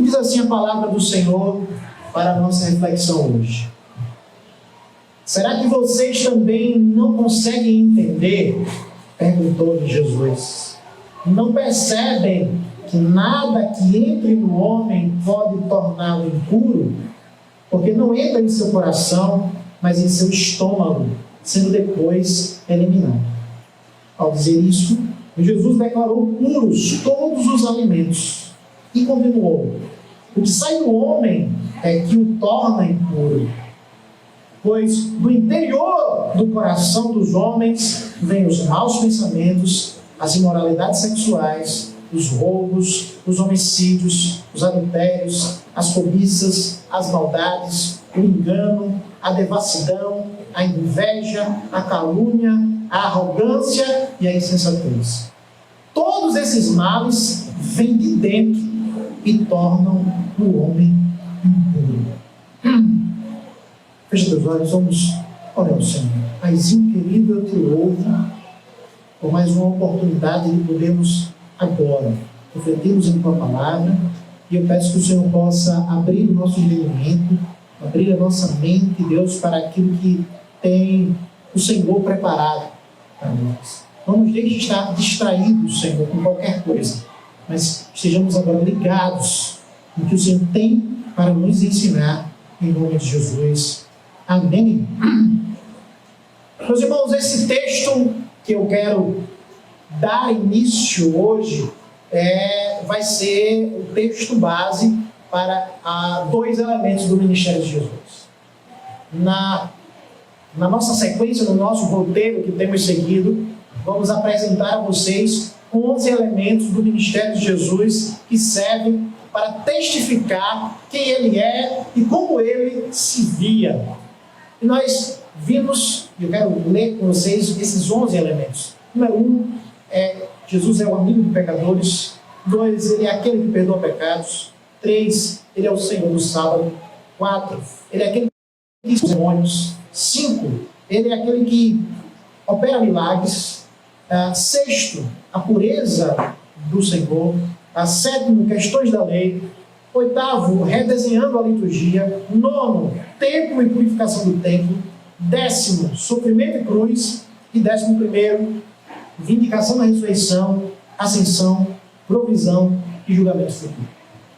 E diz assim a palavra do Senhor para a nossa reflexão hoje. Será que vocês também não conseguem entender? Perguntou-lhe Jesus. Não percebem que nada que entre no homem pode torná-lo impuro? Porque não entra em seu coração, mas em seu estômago, sendo depois eliminado. Ao dizer isso, Jesus declarou puros todos os alimentos e continuou: o que sai do homem é que o torna impuro. Pois do interior do coração dos homens vêm os maus pensamentos, as imoralidades sexuais, os roubos, os homicídios, os adultérios, as cobiças, as maldades, o engano, a devassidão, a inveja, a calúnia, a arrogância e a insensatez. Todos esses males vêm de dentro e tornam o homem impuro. Feche teus olhos, vamos orar ao Senhor. Paizinho querido, eu te louvo por mais uma oportunidade de podermos agora refletirmos em tua palavra, e eu peço que o Senhor possa abrir o nosso entendimento, abrir a nossa mente, Deus, para aquilo que tem o Senhor preparado para nós. Não nos deixe estar distraídos, Senhor, com qualquer coisa, mas estejamos agora ligados no que o Senhor tem para nos ensinar, em nome de Jesus. Amém. Meus irmãos, esse texto que eu quero dar início hoje vai ser o texto base para dois elementos do ministério de Jesus. Na nossa sequência, no nosso roteiro que temos seguido, vamos apresentar a vocês 11 elementos do ministério de Jesus que servem para testificar quem ele é e como ele se via. E nós vimos, eu quero ler com vocês esses 11 elementos. Número 1, Jesus é o amigo de pecadores. 2, ele é aquele que perdoa pecados. 3, ele é o Senhor do sábado. 4, ele é aquele que expulsa demônios. 5, ele é aquele que opera milagres. 6, a pureza do Senhor. 7, questões da lei. 8, redesenhando a liturgia. 9, templo e purificação do templo. 10, sofrimento e cruz. E 11, vindicação da ressurreição, ascensão, provisão e julgamento futuro.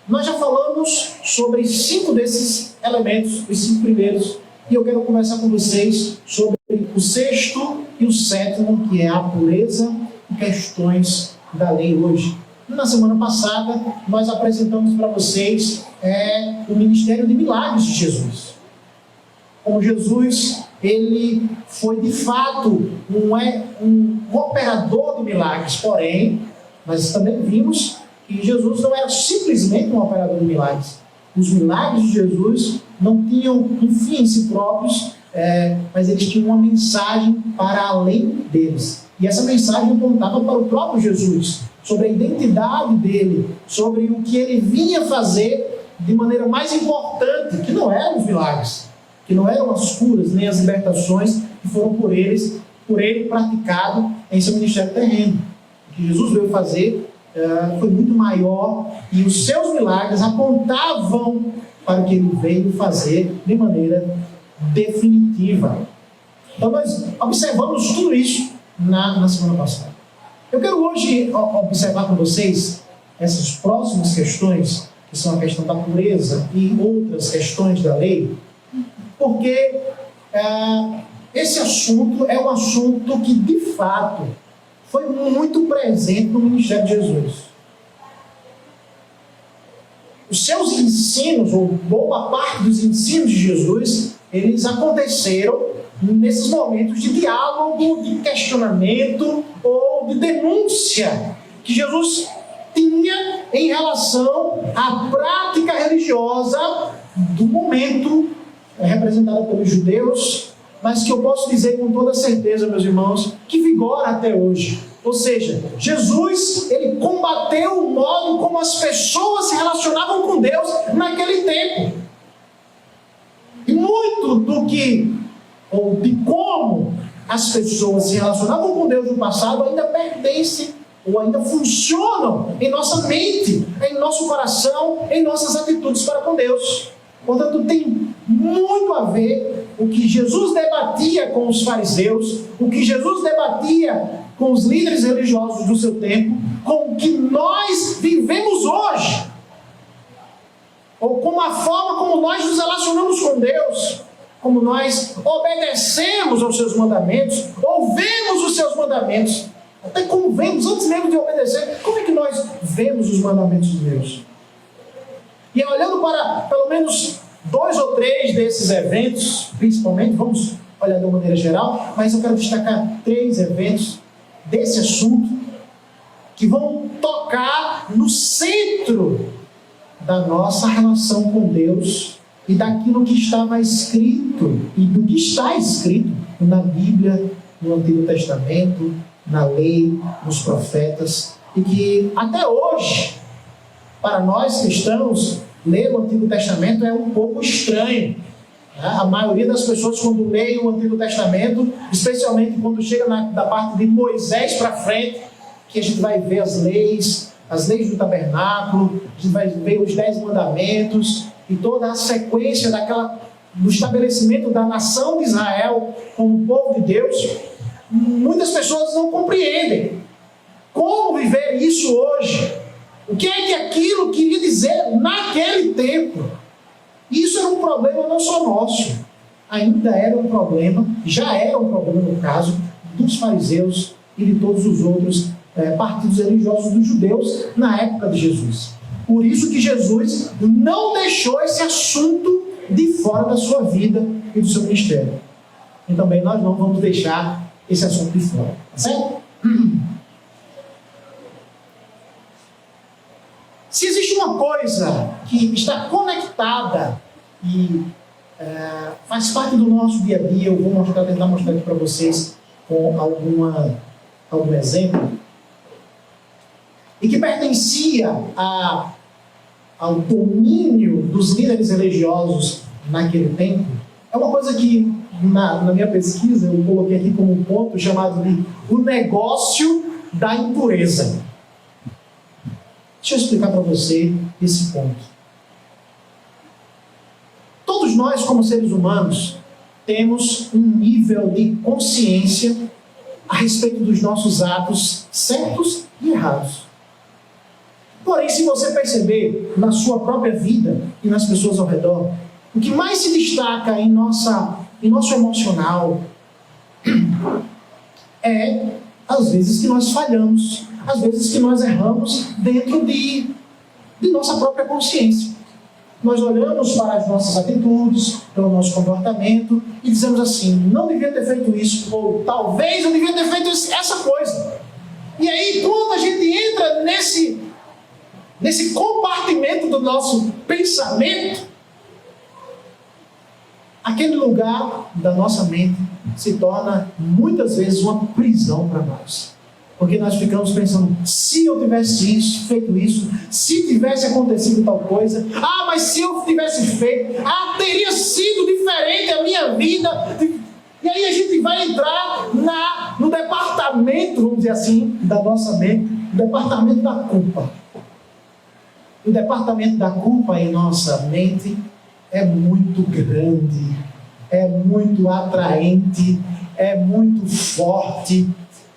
Nós já falamos sobre 5 desses elementos, os 5 primeiros, e eu quero conversar com vocês sobre o 6º e o 7º, que é a pureza e questões da lei hoje. Na semana passada, nós apresentamos para vocês o ministério de milagres de Jesus. Como Jesus, ele foi de fato um operador de milagres, porém, nós também vimos que Jesus não era simplesmente um operador de milagres. Os milagres de Jesus não tinham um fim em si próprios, mas eles tinham uma mensagem para além deles. E essa mensagem apontava para o próprio Jesus, sobre a identidade dele, sobre o que ele vinha fazer de maneira mais importante, que não eram os milagres, que não eram as curas nem as libertações que foram por ele praticado em seu ministério terreno. O que Jesus veio fazer foi muito maior, e os seus milagres apontavam para o que ele veio fazer de maneira definitiva. Então nós observamos tudo isso na semana passada. Eu quero hoje observar com vocês essas próximas questões, que são a questão da pureza e outras questões da lei, porque esse assunto é um assunto que, de fato, foi muito presente no ministério de Jesus. Os seus ensinos, ou boa parte dos ensinos de Jesus, eles aconteceram nesses momentos de diálogo, de questionamento ou de denúncia que Jesus tinha em relação à prática religiosa do momento, representada pelos judeus, mas que eu posso dizer com toda certeza, meus irmãos, que vigora até hoje. Ou seja, Jesus, ele combateu o modo como as pessoas se relacionavam com Deus naquele tempo. E muito do que, ou de como as pessoas se relacionavam com Deus no passado, ainda pertence ou ainda funcionam em nossa mente, em nosso coração, em nossas atitudes para com Deus. Portanto, tem muito a ver o que Jesus debatia com os fariseus, o que Jesus debatia com os líderes religiosos do seu tempo, com o que nós vivemos hoje, ou com a forma como nós nos relacionamos com Deus, como nós obedecemos aos seus mandamentos, ouvemos os seus mandamentos, até como vemos, antes mesmo de obedecer, como é que nós vemos os mandamentos de Deus? E olhando para pelo menos 2 ou 3 desses eventos, principalmente, vamos olhar de uma maneira geral, mas eu quero destacar 3 eventos desse assunto que vão tocar no centro da nossa relação com Deus e daquilo que estava escrito e do que está escrito na Bíblia, no Antigo Testamento, na lei, nos profetas, e que até hoje, para nós cristãos, ler o Antigo Testamento é um pouco estranho. A maioria das pessoas, quando leem o Antigo Testamento, especialmente quando chega da parte de Moisés para frente, que a gente vai ver as leis do tabernáculo, a gente vai ver os 10 mandamentos e toda a sequência do estabelecimento da nação de Israel como povo de Deus. Muitas pessoas não compreendem como viver isso hoje. O que é que aquilo queria dizer naquele tempo? Isso era um problema não só nosso, ainda era um problema, já era um problema no caso dos fariseus e de todos os outros partidos religiosos dos judeus na época de Jesus. Por isso que Jesus não deixou esse assunto de fora da sua vida e do seu ministério. E também nós não vamos deixar esse assunto de fora, tá certo? Se existe uma coisa que está conectada e faz parte do nosso dia a dia, eu vou tentar mostrar aqui para vocês com algum exemplo, e que pertencia ao domínio dos líderes religiosos naquele tempo, é uma coisa que na minha pesquisa eu coloquei aqui como um ponto chamado de o negócio da impureza. Deixa eu explicar para você esse ponto. Todos nós, como seres humanos, temos um nível de consciência a respeito dos nossos atos certos e errados. Porém, se você perceber na sua própria vida e nas pessoas ao redor, o que mais se destaca em nosso emocional é às vezes que nós falhamos, às vezes que nós erramos dentro de nossa própria consciência. Nós olhamos para as nossas atitudes, para o nosso comportamento e dizemos assim, não devia ter feito isso, ou talvez eu devia ter feito essa coisa. E aí, quando a gente entra nesse compartimento do nosso pensamento, aquele lugar da nossa mente se torna muitas vezes uma prisão para nós. Porque nós ficamos pensando, se eu tivesse feito isso, se tivesse acontecido tal coisa, mas se eu tivesse feito, teria sido diferente a minha vida. E aí a gente vai entrar no departamento, vamos dizer assim, da nossa mente, o departamento da culpa. O departamento da culpa em nossa mente é muito grande, é muito atraente, é muito forte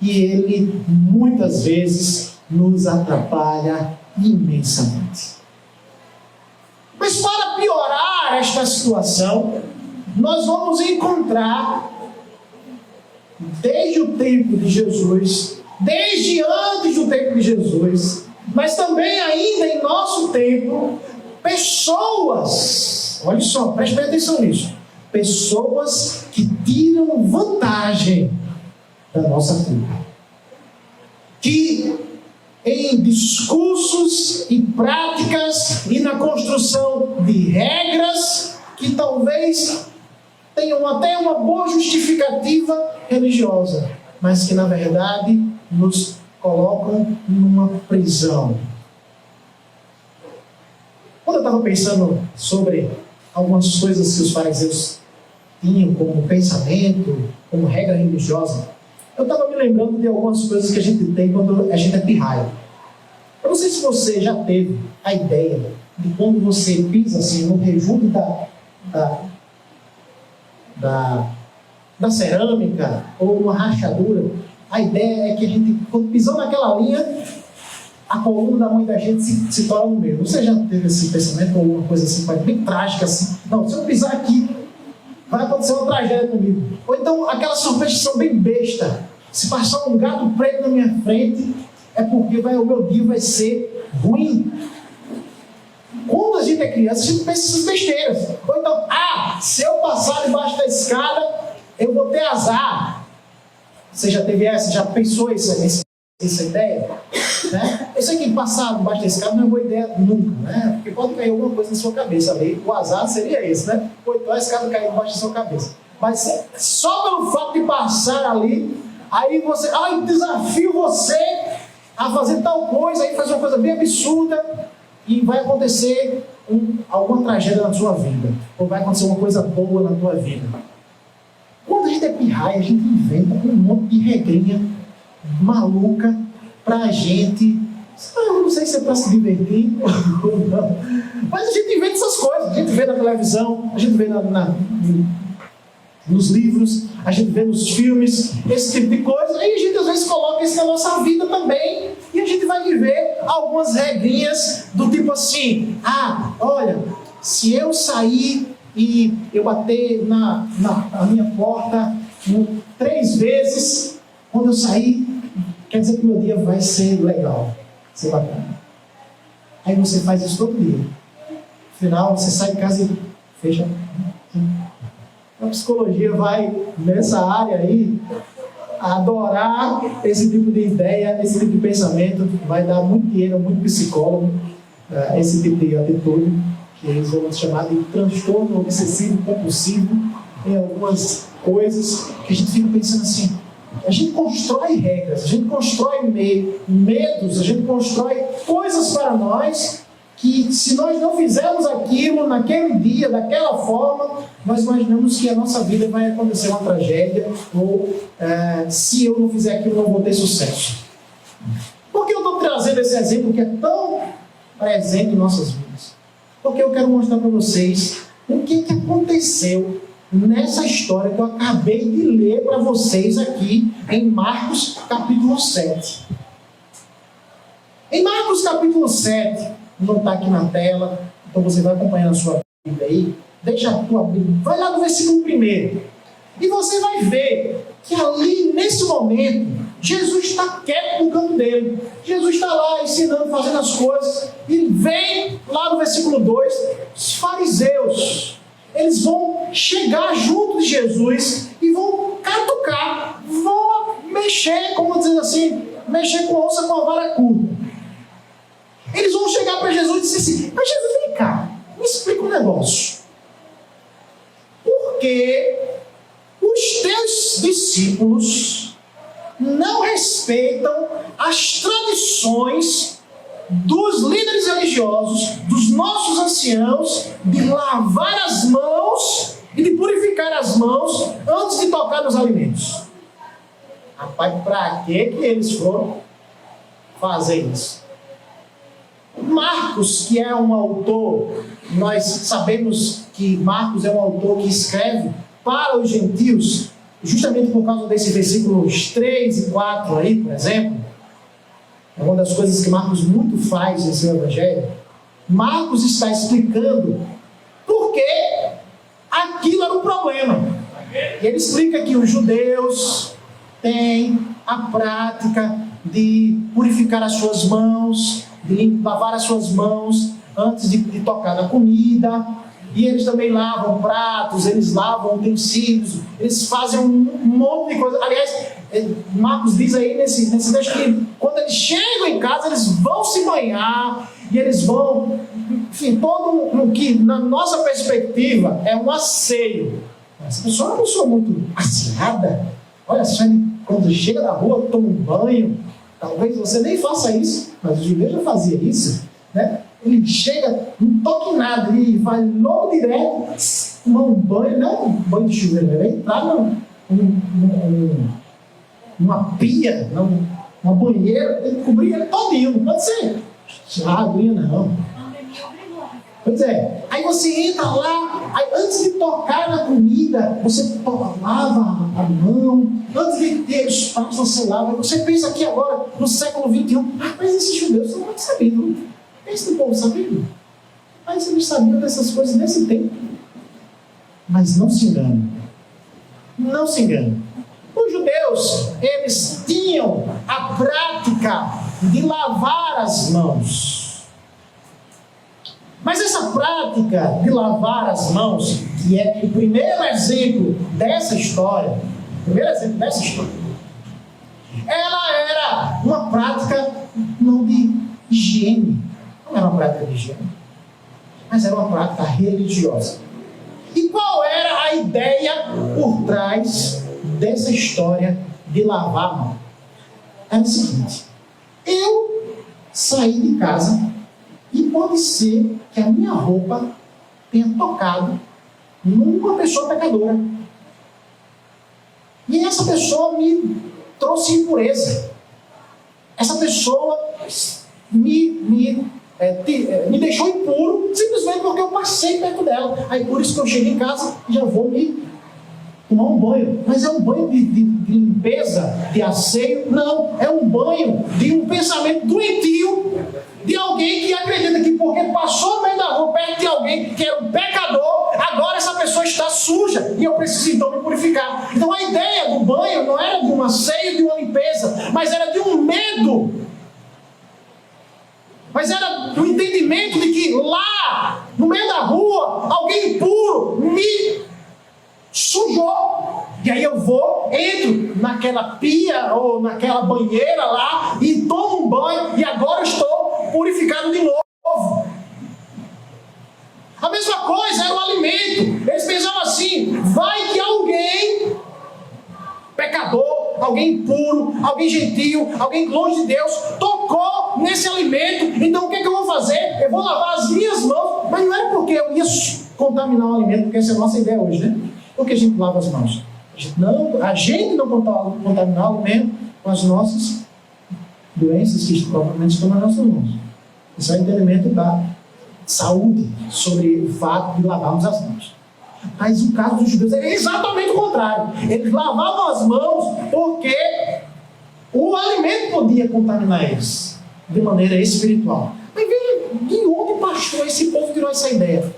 e ele muitas vezes nos atrapalha imensamente. Mas para piorar esta situação, nós vamos encontrar desde o tempo de Jesus, desde antes do tempo de Jesus, mas também ainda em nosso tempo, pessoas, olha só, preste bem atenção nisso, pessoas que tiram vantagem da nossa culpa, que em discursos e práticas e na construção de regras que talvez tenham até uma boa justificativa religiosa, mas que na verdade nos colocam numa prisão. Quando eu estava pensando sobre algumas coisas que os fariseus tinham como pensamento, como regra religiosa, Eu estava me lembrando de algumas coisas que a gente tem quando a gente é pirraia. Eu não sei se você já teve a ideia de quando você pisa assim no rejunte da cerâmica ou uma rachadura. A ideia é que a gente, quando pisou naquela linha, a coluna da mãe da gente se torna no meio. Você já teve esse pensamento ou alguma coisa assim, bem trágica assim? Não, se eu pisar aqui, vai acontecer uma tragédia comigo. Ou então aquela superstição bem besta. Se passar um gato preto na minha frente, é porque o meu dia vai ser ruim. Quando a gente é criança, a gente pensa essas besteiras. Ou então, se eu passar debaixo da escada, eu vou ter azar. Você já teve essa? Já pensou essa ideia? Né? Eu sei que passar debaixo da escada não é boa ideia nunca, né? Porque pode cair alguma coisa na sua cabeça ali. O azar seria esse, né? Ou então a escada cair debaixo da sua cabeça. Mas só pelo fato de passar ali, aí você, desafio você a fazer tal coisa, aí faz uma coisa bem absurda e vai acontecer alguma tragédia na sua vida. Ou vai acontecer uma coisa boa na tua vida. Quando a gente é pirraia, a gente inventa um monte de regrinha maluca pra gente. Eu não sei se é pra se divertir ou não. Mas a gente inventa essas coisas. A gente vê na televisão, a gente vê nos livros, a gente vê nos filmes, esse tipo de coisa. Aí a gente às vezes coloca isso na nossa vida também. E a gente vai viver algumas regrinhas do tipo assim: olha, se eu sair e eu bater na minha porta 3 vezes, quando eu sair, quer dizer que meu dia vai ser legal, vai ser bacana. Aí você faz isso todo dia. No final, você sai de casa e fecha. A psicologia vai, nessa área aí, adorar esse tipo de ideia, esse tipo de pensamento. Vai dar muito dinheiro, muito psicólogo, esse tipo de atitude, que eles vão chamar de transtorno obsessivo compulsivo. Tem algumas coisas que a gente fica pensando assim. A gente constrói regras, a gente constrói medos, a gente constrói coisas para nós que, se nós não fizermos aquilo naquele dia, daquela forma, nós imaginamos que a nossa vida vai acontecer uma tragédia, ou se eu não fizer aquilo, não vou ter sucesso. Por que eu estou trazendo esse exemplo que é tão presente em nossas vidas? Porque eu quero mostrar para vocês o que aconteceu nessa história que eu acabei de ler para vocês aqui em Marcos capítulo 7. Em Marcos capítulo 7, não está aqui na tela, então você vai acompanhar na sua Bíblia aí, deixa a tua Bíblia, vai lá no versículo 1, e você vai ver que ali, nesse momento, Jesus está quieto no canto dele. Jesus está lá ensinando, fazendo as coisas, e vem lá no versículo 2, os fariseus. Eles vão chegar junto de Jesus e vão catucar, vão mexer, como diz assim, mexer com onça com a vara curta. Eles vão chegar para Jesus e dizer assim: mas Jesus, vem cá, me explica um negócio. Por que os teus discípulos não respeitam as tradições dos líderes religiosos, dos nossos anciãos, de lavar as mãos e de purificar as mãos antes de tocar nos alimentos? Rapaz, para que eles foram fazer isso? Marcos, que é um autor, nós sabemos que Marcos é um autor que escreve para os gentios, justamente por causa desses versículos 3 e 4 aí, por exemplo. É uma das coisas que Marcos muito faz em seu evangelho. Marcos está explicando por que aquilo era um problema. E ele explica que os judeus têm a prática de purificar as suas mãos, de lavar as suas mãos antes de tocar na comida. E eles também lavam pratos, eles lavam utensílios, eles fazem um monte de coisa. Aliás, Marcos diz aí nesse texto que quando eles chegam em casa, eles vão se banhar e eles vão, enfim, todo o que na nossa perspectiva é um asseio. Essa pessoa é uma pessoa muito asseada. Olha, quando chega da rua, toma um banho. Talvez você nem faça isso, mas o judeu já fazia isso, né? Ele chega, não toca em nada, ele vai logo direto, tomar um banho, não um banho de chuveiro, ele vai entrar numa pia, numa banheira, tem que cobrir ele todinho, não pode ser aguinha não. Pois é, aí você entra lá, aí antes de tocar na comida, você lava a mão, antes de ter os pratos você lava, você pensa aqui agora, no século XXI, mas esses judeus são muito sabidos, esse povo sabido, mas eles sabiam dessas coisas nesse tempo. Mas não se engane, não se engane. Os judeus, eles tinham a prática de lavar as mãos. Mas essa prática de lavar as mãos, que é o primeiro exemplo dessa história, ela era uma prática não de higiene, não era uma prática de higiene, mas era uma prática religiosa. E qual era a ideia por trás dessa história de lavar a mão? Era o seguinte: eu saí de casa e pode ser que a minha roupa tenha tocado numa pessoa pecadora. E essa pessoa me trouxe impureza. Essa pessoa me deixou impuro simplesmente porque eu passei perto dela. Aí por isso que eu cheguei em casa e já vou me tomar um banho. Mas é um banho de limpeza, de asseio? Não, é um banho de um pensamento doentio de alguém que acredita que porque passou no meio da rua perto de alguém que era um pecador, agora essa pessoa está suja e eu preciso então me purificar. Então a ideia do banho não era de um asseio, de uma limpeza, mas era de um medo. Mas era do entendimento de que lá, no meio da rua, alguém impuro me sujou. E aí eu vou, entro naquela pia ou naquela banheira lá e tomo um banho e agora eu estou purificado de novo. A mesma coisa era o alimento. Eles pensavam assim: vai que alguém pecador, alguém impuro, alguém gentil, alguém longe de Deus, tocou nesse alimento, então o que é que eu vou fazer? Eu vou lavar as minhas mãos. Mas não era porque eu ia contaminar o alimento, porque essa é a nossa ideia hoje, né? Porque a gente lava as mãos. A gente não contaminar o alimento com as nossas doenças que provavelmente estão nas nossas mãos. Esse é o entendimento da saúde sobre o fato de lavarmos as mãos. Mas o caso dos judeus é exatamente o contrário. Eles lavavam as mãos porque o alimento podia contaminar eles de maneira espiritual. Mas de onde, pastor, esse povo tirou essa ideia?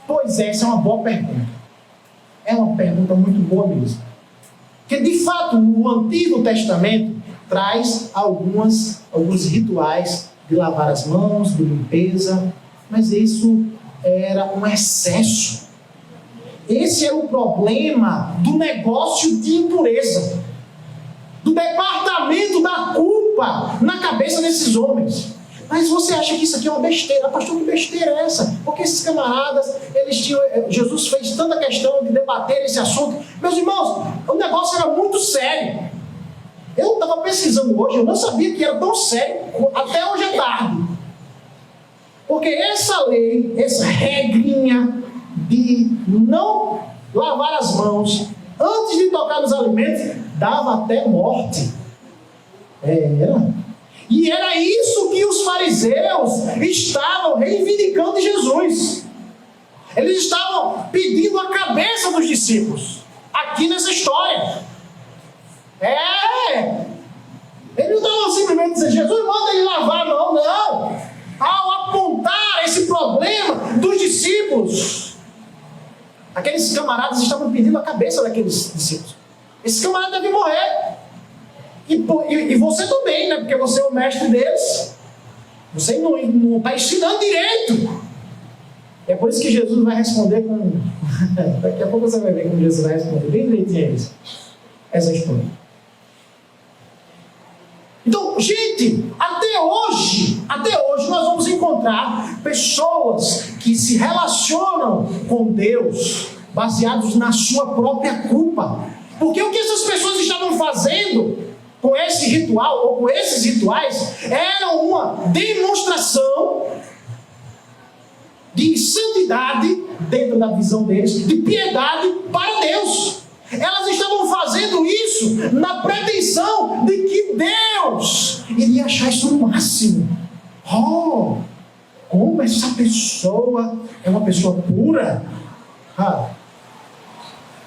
Pois é, essa é uma boa pergunta. É uma pergunta muito boa mesmo. Porque, de fato, o Antigo Testamento traz alguns rituais de lavar as mãos, de limpeza, mas isso era um excesso. Esse era o problema do negócio de impureza, do departamento da culpa na cabeça desses homens. Mas você acha que isso aqui é uma besteira? Pastor, que besteira é essa? Porque esses camaradas, Jesus fez tanta questão de debater esse assunto. Meus irmãos, o negócio era muito sério. Eu estava pesquisando hoje, eu não sabia que era tão sério, até hoje é tarde. Porque essa lei, essa regrinha de não lavar as mãos antes de tocar nos alimentos, dava até morte. E era isso que os fariseus estavam reivindicando de Jesus. Eles estavam pedindo a cabeça dos discípulos aqui nessa história. Eles não estavam simplesmente dizendo: Jesus manda ele lavar a mão, não. Ao apontar esse problema dos discípulos, aqueles camaradas estavam pedindo a cabeça daqueles discípulos. Esses camaradas devem morrer. E você também, né? Porque você é o mestre deles. Você não está ensinando direito. É por isso que Jesus vai responder com... Daqui a pouco você vai ver como Jesus vai responder bem direitinho essa história. Então, gente, até hoje nós vamos encontrar pessoas que se relacionam com Deus baseados na sua própria culpa. Porque o que essas pessoas estavam fazendo com esse ritual, ou com esses rituais, era uma demonstração de santidade dentro da visão deles, de piedade para Deus. Elas estavam fazendo isso isso na pretensão de que Deus iria achar isso no máximo. Oh, como essa pessoa é uma pessoa pura.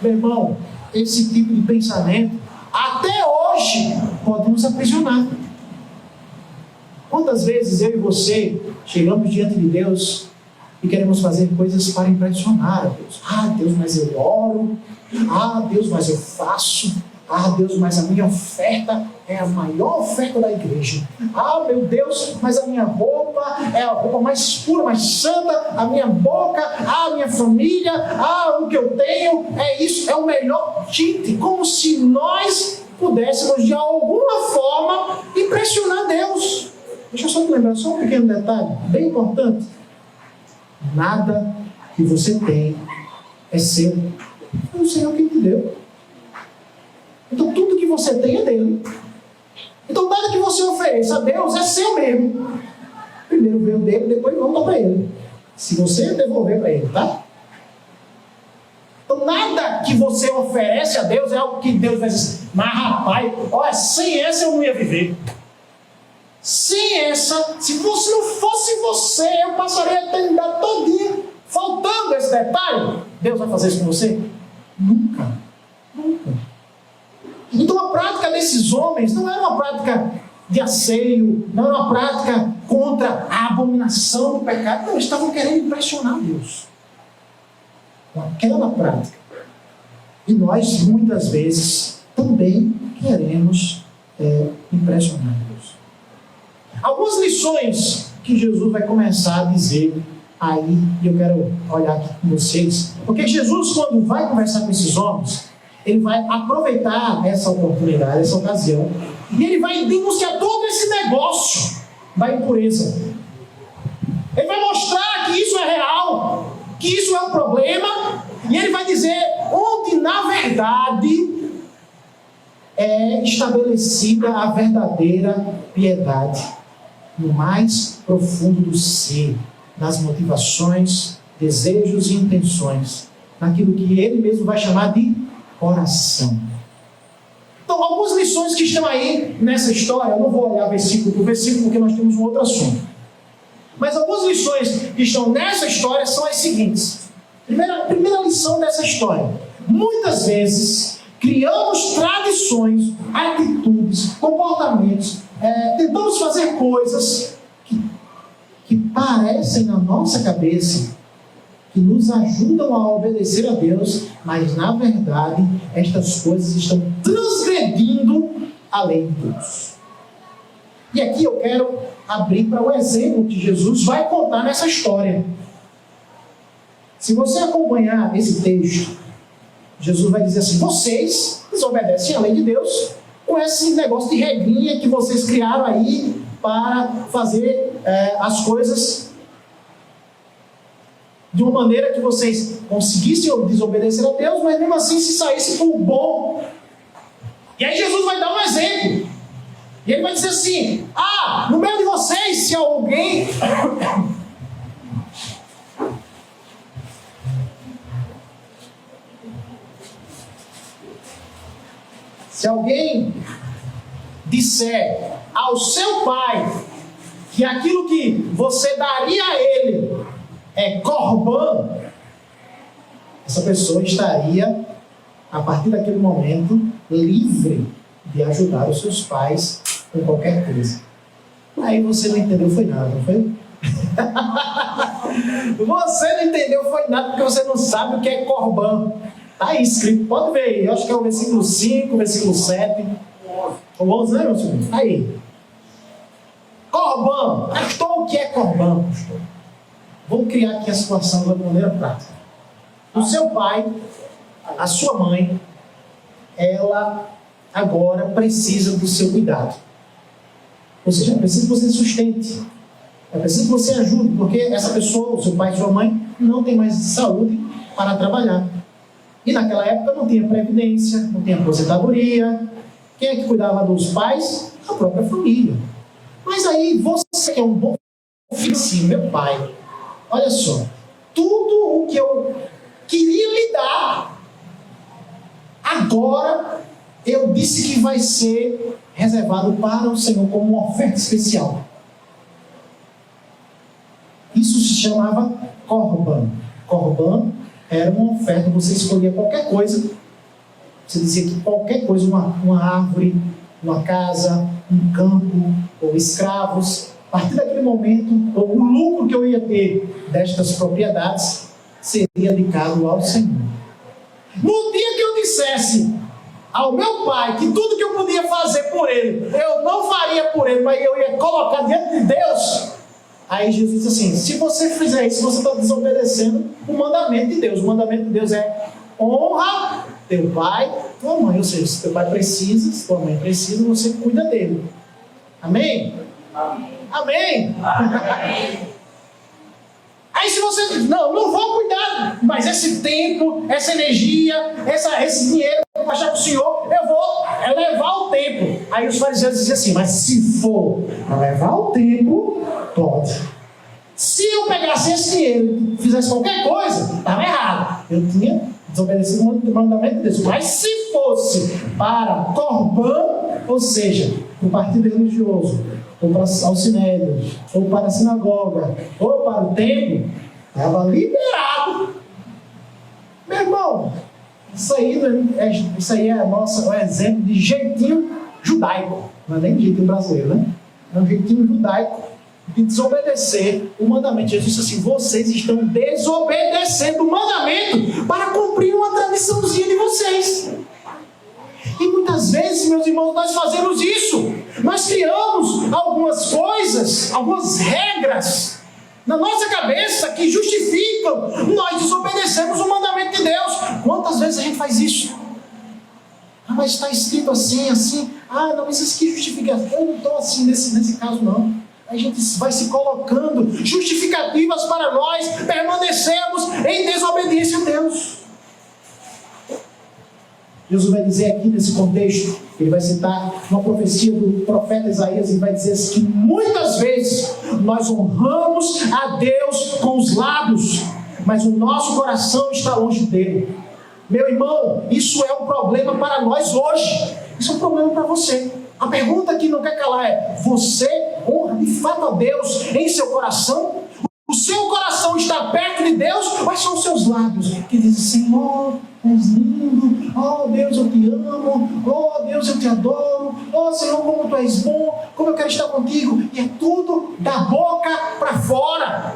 Meu irmão, esse tipo de pensamento até hoje pode nos aprisionar. Quantas vezes eu e você chegamos diante de Deus e queremos fazer coisas para impressionar a Deus? Deus, mas eu oro. Deus, mas eu faço. Deus, mas a minha oferta é a maior oferta da igreja. Meu Deus, mas a minha roupa é a roupa mais pura, mais santa. A minha boca, a minha família, o que eu tenho é isso, é o melhor. Gente, como se nós pudéssemos de alguma forma impressionar Deus. Deixa eu só te lembrar, só um pequeno detalhe, bem importante. Nada que você tem é seu. É o Senhor quem te deu. Então tudo que você tem é dele. Então nada que você ofereça a Deus é seu mesmo. Primeiro veio dele, depois volta para ele. Se você devolver para ele, tá? Então nada que você oferece a Deus é algo que Deus vai dizer, mas rapaz, olha, sem essa eu não ia viver. Sem essa, se você não fosse você, eu passaria a eternidade todinha faltando esse detalhe. Deus vai fazer isso com você? Nunca. Nunca. Então a prática desses homens não era uma prática de asseio, não era uma prática contra a abominação do pecado. Não, eles estavam querendo impressionar Deus com aquela prática. E nós muitas vezes também queremos impressionar Deus. Algumas lições que Jesus vai começar a dizer aí, e eu quero olhar aqui com vocês, porque Jesus, quando vai conversar com esses homens, ele vai aproveitar essa oportunidade, essa ocasião, e ele vai denunciar todo esse negócio da impureza. Ele vai mostrar que isso é real, que isso é um problema, e ele vai dizer onde, na verdade, é estabelecida a verdadeira piedade, no mais profundo do ser, nas motivações, desejos e intenções, naquilo que ele mesmo vai chamar de coração. Então, algumas lições que estão aí nessa história, eu não vou olhar versículo por versículo, porque nós temos um outro assunto. Mas algumas lições que estão nessa história são as seguintes. Primeira lição dessa história. Muitas vezes, criamos tradições, atitudes, comportamentos, tentamos fazer coisas que parecem na nossa cabeça, que nos ajudam a obedecer a Deus, mas na verdade estas coisas estão transgredindo a lei de Deus. E aqui eu quero abrir para o exemplo que Jesus vai contar nessa história. Se você acompanhar esse texto, Jesus vai dizer assim: vocês desobedecem a lei de Deus com esse negócio de regrinha que vocês criaram aí para fazer as coisas de uma maneira que vocês conseguissem desobedecer a Deus, mas mesmo assim se saísse por bom. E aí Jesus vai dar um exemplo. E ele vai dizer assim: no meio de vocês, se alguém disser ao seu pai que aquilo que você daria a ele é corban, essa pessoa estaria, a partir daquele momento, livre de ajudar os seus pais com qualquer coisa. Aí você não entendeu foi nada, não foi? Você não entendeu foi nada porque você não sabe o que é corban. Está aí escrito, pode ver aí, eu acho que é o versículo 5, versículo 7, ou 11, né, meu senhor? Está aí. Corban, pastor, o que é corban, pastor? Vamos criar aqui a situação de uma maneira prática. O seu pai, a sua mãe, ela agora precisa do seu cuidado. Ou seja, é preciso que você sustente. É preciso que você ajude, porque essa pessoa, o seu pai e sua mãe, não tem mais saúde para trabalhar. E naquela época não tinha previdência, não tinha aposentadoria. Quem é que cuidava dos pais? A própria família. Mas aí você que é um bom filho, assim, meu pai, olha só, tudo o que eu queria lhe dar, agora eu disse que vai ser reservado para o Senhor como uma oferta especial. Isso se chamava Corban. Corban era uma oferta, você escolhia qualquer coisa. Você dizia que qualquer coisa, uma árvore, uma casa, um campo, ou escravos, a partir daquele momento, o lucro que eu ia ter destas propriedades seria dedicado ao Senhor. No dia que eu dissesse ao meu pai que tudo que eu podia fazer por ele, eu não faria por ele, mas eu ia colocar diante de Deus, aí Jesus disse assim: se você fizer isso, você está desobedecendo o mandamento de Deus. O mandamento de Deus é: honra teu pai, tua mãe. Ou seja, se teu pai precisa, se tua mãe precisa, você cuida dele. Amém? Amém? Aí se você diz: não vou cuidar, mas esse tempo, essa energia, esse dinheiro que eu vou achar para o Senhor, eu vou levar o tempo. Aí os fariseus diziam assim: mas se for para levar o tempo, pode. Se eu pegasse esse dinheiro e fizesse qualquer coisa, estava errado. Eu tinha desobedecido o mandamento de Deus. Mas se fosse para Corban, ou seja, para o partido religioso, ou para os sinédrios, ou para a sinagoga, ou para o templo, estava liberado. Meu irmão, isso aí é o exemplo de jeitinho judaico. Não é nem jeitinho brasileiro, né? É um jeitinho judaico de desobedecer o mandamento. Jesus disse assim: vocês estão desobedecendo o mandamento para cumprir uma tradiçãozinha de vocês. E muitas vezes, meus irmãos, nós fazemos isso. Nós criamos algumas coisas, algumas regras na nossa cabeça que justificam nós desobedecemos o mandamento de Deus. Quantas vezes a gente faz isso? Ah, mas está escrito assim, assim. Ah, não, mas isso aqui justifica. Eu não estou assim nesse caso, não. A gente vai se colocando justificativas para nós permanecermos em desobediência a Deus. Jesus vai dizer aqui nesse contexto, ele vai citar uma profecia do profeta Isaías, e vai dizer assim, que muitas vezes nós honramos a Deus com os lábios, mas o nosso coração está longe dele. Meu irmão, isso é um problema para nós hoje. Isso é um problema para você. A pergunta que não quer calar é: você honra de fato a Deus em seu coração? O seu coração está perto de Deus? Quais são os seus lábios que dizem: Senhor, és lindo, oh Deus, eu te amo, oh Deus, eu te adoro, oh Senhor, como tu és bom, como eu quero estar contigo? E é tudo da boca para fora.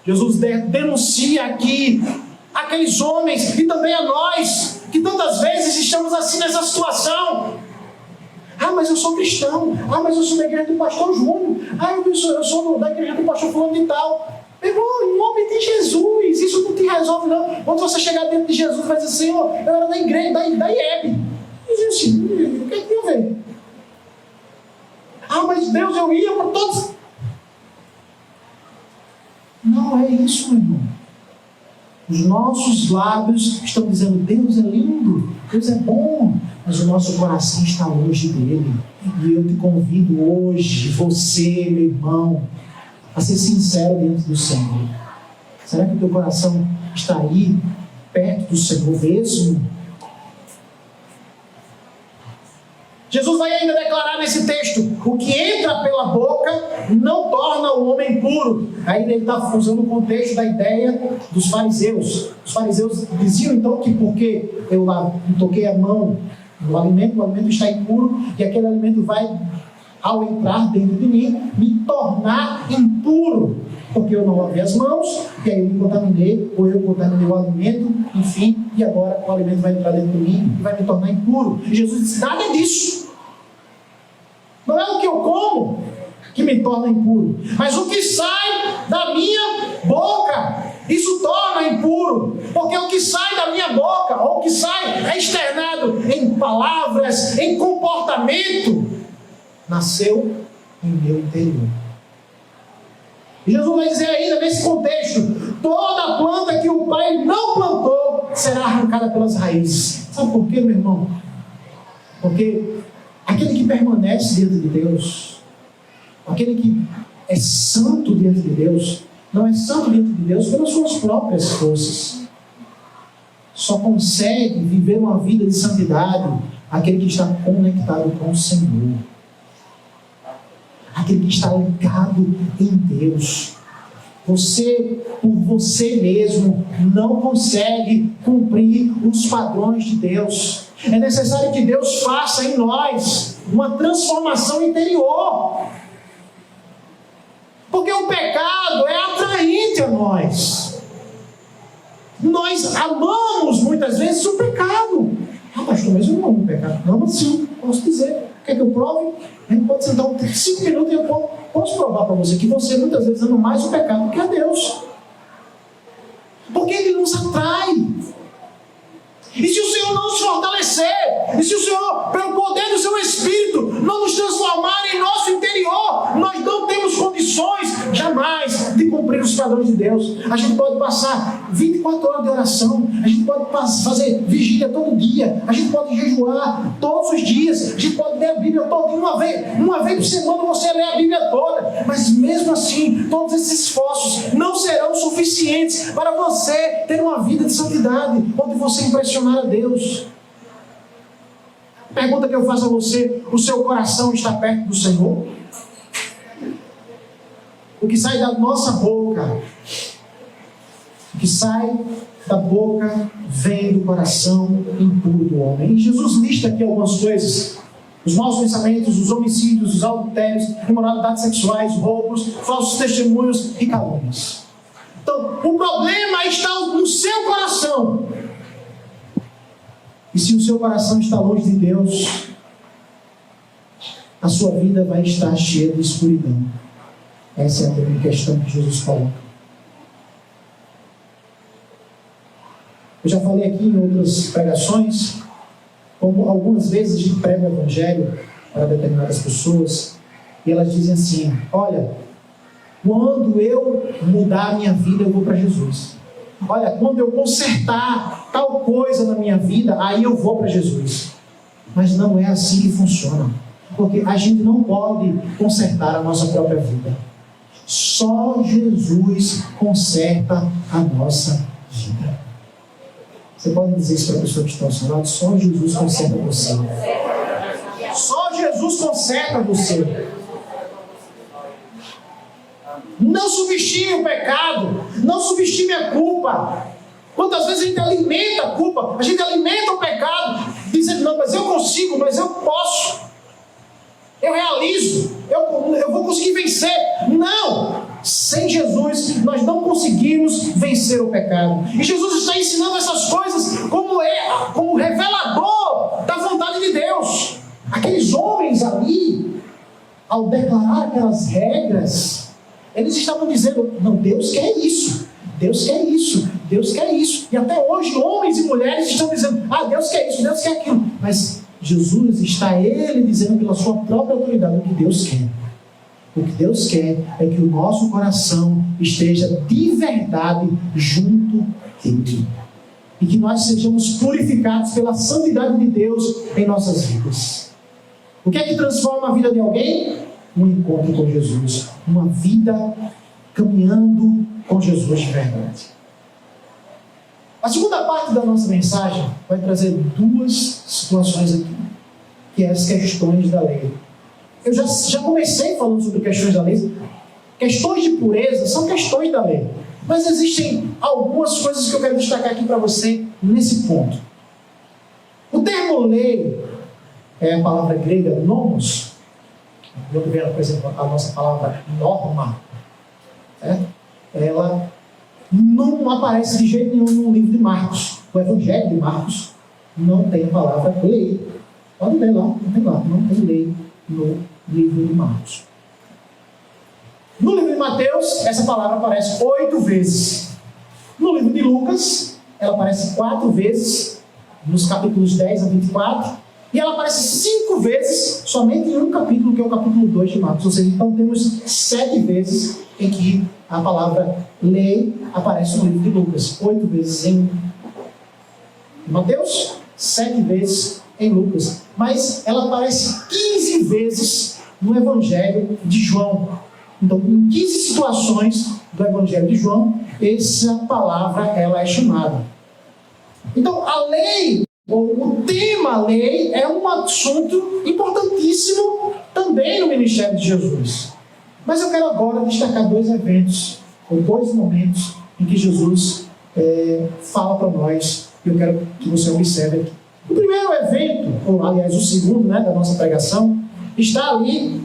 Jesus denuncia aqui aqueles homens e também a nós, que tantas vezes estamos assim nessa situação. Ah, mas eu sou cristão. Ah, mas eu sou da igreja do pastor Júnior. Ah, eu sou da igreja do pastor fulano de tal. Meu irmão, em nome de Jesus, isso não te resolve não. Quando você chegar dentro de Jesus, vai dizer: Senhor, eu era da igreja, da IEB. E diz assim: o que é que tem a ver? Ah, mas Deus, eu ia para todos. Não é isso, meu irmão. Os nossos lábios estão dizendo: Deus é lindo, Deus é bom, mas o nosso coração está longe dele. E eu te convido hoje, você, meu irmão, a ser sincero diante do Senhor. Será que o teu coração está aí, perto do Senhor mesmo? Jesus vai ainda declarar nesse texto: o que entra pela boca não torna o homem puro. Aí ele está usando o contexto da ideia dos fariseus. Os fariseus diziam então que porque eu lá toquei a mão no alimento, o alimento está impuro, e aquele alimento vai, ao entrar dentro de mim, me tornar impuro, porque eu não lavei as mãos, e aí eu me contaminei, ou eu contaminei o alimento, enfim, e agora o alimento vai entrar dentro de mim e vai me tornar impuro. E Jesus disse: nada disso. Não é o que eu como que me torna impuro, mas o que sai da minha boca, isso torna impuro, porque o que sai da minha boca, ou o que sai é externado em palavras, em comportamento, nasceu em meu interior. E Jesus vai dizer ainda nesse contexto: toda planta que o Pai não plantou será arrancada pelas raízes. Sabe por quê, meu irmão? Porque aquele que permanece diante de Deus, aquele que é santo diante de Deus, não é santo diante de Deus pelas suas próprias forças. só consegue viver uma vida de santidade aquele que está conectado com o Senhor. Aquele que está ligado em Deus. Você, por você mesmo, não consegue cumprir os padrões de Deus. É necessário que Deus faça em nós uma transformação interior. Porque o pecado é atraente a nós. Nós amamos muitas vezes o pecado. Pastor, mas eu não amo o pecado. Não, mas sim, posso dizer. Quer que eu prove? A gente pode sentar 5 minutos e eu posso provar para você que você muitas vezes ama mais o pecado do que a Deus. Porque Ele nos atrai. E se o Senhor não nos fortalecer, e se o Senhor, pelo poder do seu Espírito, não nos transformar em nosso interior, nós não temos condições jamais de cumprir os padrões de Deus. A gente pode passar 24 horas de oração, a gente pode fazer vigília todo dia, a gente pode jejuar todos os dias, a gente pode ler a Bíblia toda, uma vez por semana você lê a Bíblia toda, mas mesmo assim, todos esses esforços não serão suficientes para você ter uma vida de santidade, onde você impressionar a Deus. Pergunta que eu faço a você: o seu coração está perto do Senhor? O que sai da nossa boca, o que sai da boca vem do coração impuro do homem. E Jesus lista aqui algumas coisas: os maus pensamentos, os homicídios, os adultérios, imoralidades sexuais, roubos, falsos testemunhos e calúnias. Então, o problema está no seu coração. E se o seu coração está longe de Deus, a sua vida vai estar cheia de escuridão. Essa é a primeira questão que Jesus coloca. Eu já falei aqui em outras pregações, como algumas vezes a gente prega o Evangelho para determinadas pessoas, e elas dizem assim: olha, quando eu mudar a minha vida, eu vou para Jesus. Olha, quando eu consertar tal coisa na minha vida, aí eu vou para Jesus. Mas não é assim que funciona. Porque a gente não pode consertar a nossa própria vida. Só Jesus conserta a nossa vida. Você pode dizer isso para a pessoa que está ao seu lado? Só Jesus conserta você. Só Jesus conserta você. Não subestime o pecado, não subestime a culpa. Quantas vezes a gente alimenta a culpa, a gente alimenta o pecado, dizendo: não, mas eu consigo, mas eu posso, eu realizo, eu vou conseguir vencer. Não! Sem Jesus nós não conseguimos vencer o pecado. E Jesus está ensinando essas coisas como revelador da vontade de Deus. Aqueles homens ali, ao declarar aquelas regras, eles estavam dizendo: não, Deus quer isso, Deus quer isso, Deus quer isso. E até hoje homens e mulheres estão dizendo: Deus quer isso, Deus quer aquilo. Mas Jesus está Ele dizendo pela sua própria autoridade o que Deus quer. O que Deus quer é que o nosso coração esteja de verdade junto dele. E que nós sejamos purificados pela santidade de Deus em nossas vidas. O que é que transforma a vida de alguém? Um encontro com Jesus, uma vida caminhando com Jesus de verdade. A segunda parte da nossa mensagem vai trazer 2 situações aqui, que é as questões da lei. Eu já comecei falando sobre questões da lei. Questões de pureza são questões da lei, mas existem algumas coisas que eu quero destacar aqui para você nesse ponto. O termo lei é a palavra grega nomos. Quando vem, por exemplo, a nossa palavra norma, ela não aparece de jeito nenhum no livro de Marcos. O Evangelho de Marcos não tem a palavra lei. Pode ler lá, não tem lei no livro de Marcos. No livro de Mateus, essa palavra aparece 8 vezes. No livro de Lucas, ela aparece 4 vezes, nos capítulos 10 a 24. E ela aparece 5 vezes somente em um capítulo, que é o capítulo 2 de Marcos. Ou seja, então temos 7 vezes em que a palavra lei aparece no livro de Lucas. 8 vezes em Mateus, 7 vezes em Lucas. Mas ela aparece 15 vezes no Evangelho de João. Então, em 15 situações do Evangelho de João, essa palavra ela é chamada. Então, a lei, o tema lei, é um assunto importantíssimo também no ministério de Jesus. Mas eu quero agora destacar dois eventos, ou dois momentos, em que Jesus fala para nós, e eu quero que você observe aqui. O primeiro evento, ou aliás o segundo, da nossa pregação, está ali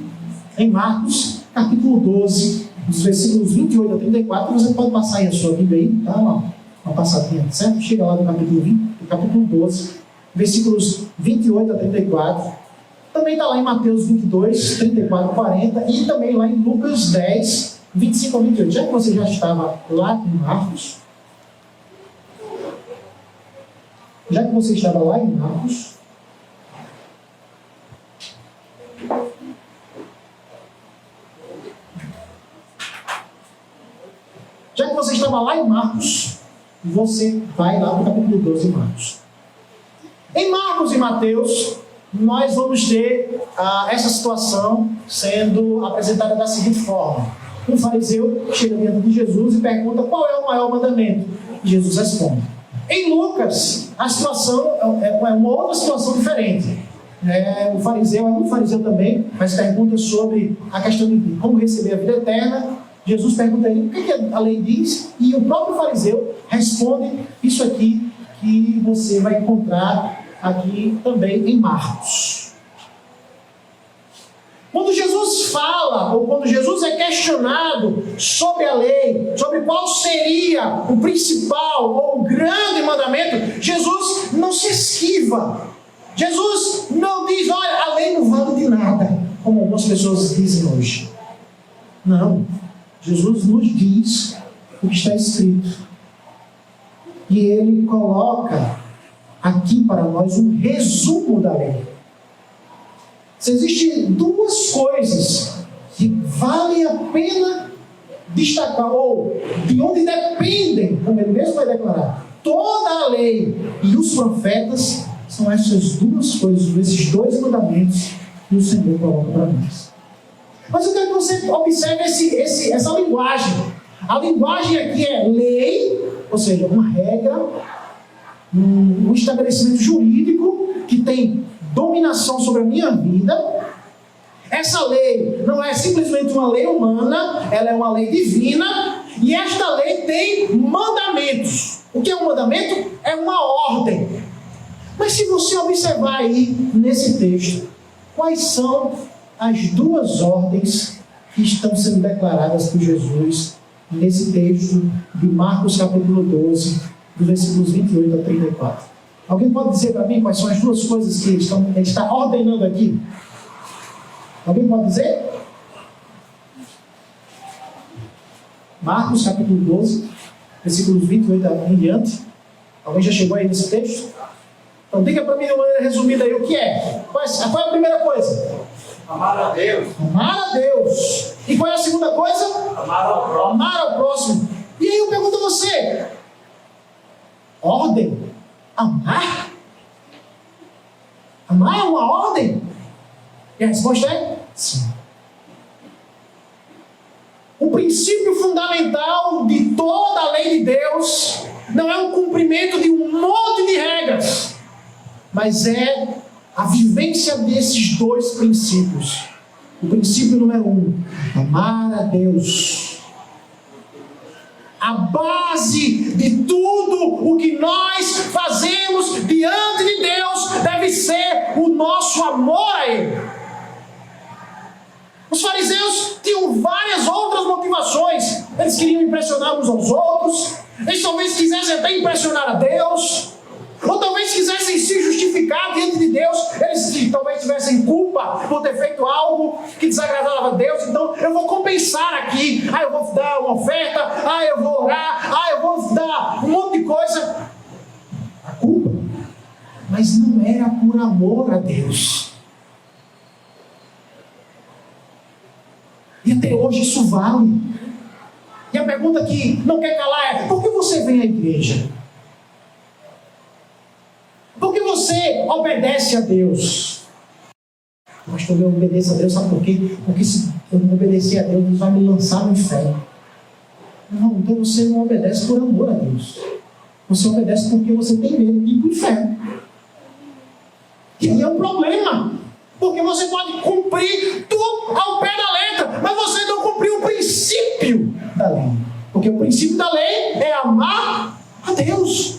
em Marcos, capítulo 12, dos versículos 28 a 34. Você pode passar aí a sua Bíblia aí, tá? Uma passadinha, certo? Chega lá no capítulo 12, versículos 28 a 34. Também está lá em Mateus 22, 34 a 40, e também lá em Lucas 10, 25 a 28. Já que você já estava lá em Marcos, já que você estava lá em Marcos, você vai lá para o capítulo 12 de Marcos. Em Marcos e Mateus, nós vamos ter essa situação sendo apresentada da seguinte forma. Um fariseu chega diante de Jesus e pergunta qual é o maior mandamento. E Jesus responde. Em Lucas, a situação é uma outra situação diferente. O fariseu é um fariseu também, mas pergunta sobre a questão de como receber a vida eterna. Jesus pergunta a ele o que a lei diz, e o próprio fariseu responde isso aqui que você vai encontrar aqui também em Marcos. Quando Jesus fala, ou quando Jesus é questionado sobre a lei, sobre qual seria o principal ou o grande mandamento, Jesus não se esquiva. Jesus não diz, olha, a lei não vale de nada, como algumas pessoas dizem hoje. Não. Jesus nos diz o que está escrito. E Ele coloca aqui para nós um resumo da lei. Se existem duas coisas que valem a pena destacar, ou de onde dependem, como Ele mesmo vai declarar, toda a lei e os profetas, são essas duas coisas, esses dois mandamentos que o Senhor coloca para nós. Mas eu quero que você observe essa linguagem. A linguagem aqui é lei, ou seja, uma regra, um estabelecimento jurídico que tem dominação sobre a minha vida. Essa lei não é simplesmente uma lei humana, ela é uma lei divina, e esta lei tem mandamentos. O que é um mandamento? É uma ordem. Mas se você observar aí nesse texto, quais são as duas ordens que estão sendo declaradas por Jesus nesse texto de Marcos capítulo 12, dos versículos 28 a 34? Alguém pode dizer para mim quais são as duas coisas que ele está ordenando aqui? Alguém pode dizer? Marcos capítulo 12, versículos 28 em diante. Alguém já chegou aí nesse texto? Então diga para mim de uma maneira resumida aí o que é. Qual é a primeira coisa? Amar a Deus. Amar a Deus. E qual é a segunda coisa? Amar ao próximo. Amar ao próximo. E aí eu pergunto a você: ordem? Amar? Amar é uma ordem? E a resposta é sim. O princípio fundamental de toda a lei de Deus não é o cumprimento de um monte de regras, mas é a vivência desses dois princípios. O princípio número 1, amar a Deus. A base de tudo o que nós fazemos diante de Deus deve ser o nosso amor a Ele. Os fariseus tinham várias outras motivações. Eles queriam impressionar uns aos outros. Eles talvez quisessem até impressionar a Deus. Ou talvez quisessem se justificar diante de Deus. Eles talvez tivessem culpa por ter feito algo que desagradava a Deus. Então eu vou compensar aqui. Eu vou dar uma oferta. Eu vou orar. Eu vou dar um monte de coisa. A culpa. Mas não era por amor a Deus. E até hoje isso vale. E a pergunta que não quer calar é: por que você vem à igreja? Por que você obedece a Deus? Pastor, eu obedeço a Deus, sabe por quê? Porque se eu não obedecer a Deus, Deus vai me lançar no inferno. Não, então você não obedece por amor a Deus. Você obedece porque você tem medo de ir para o inferno. E aí é um problema. Porque você pode cumprir tudo ao pé da letra, mas você não cumpriu o princípio da lei. Porque o princípio da lei é amar a Deus.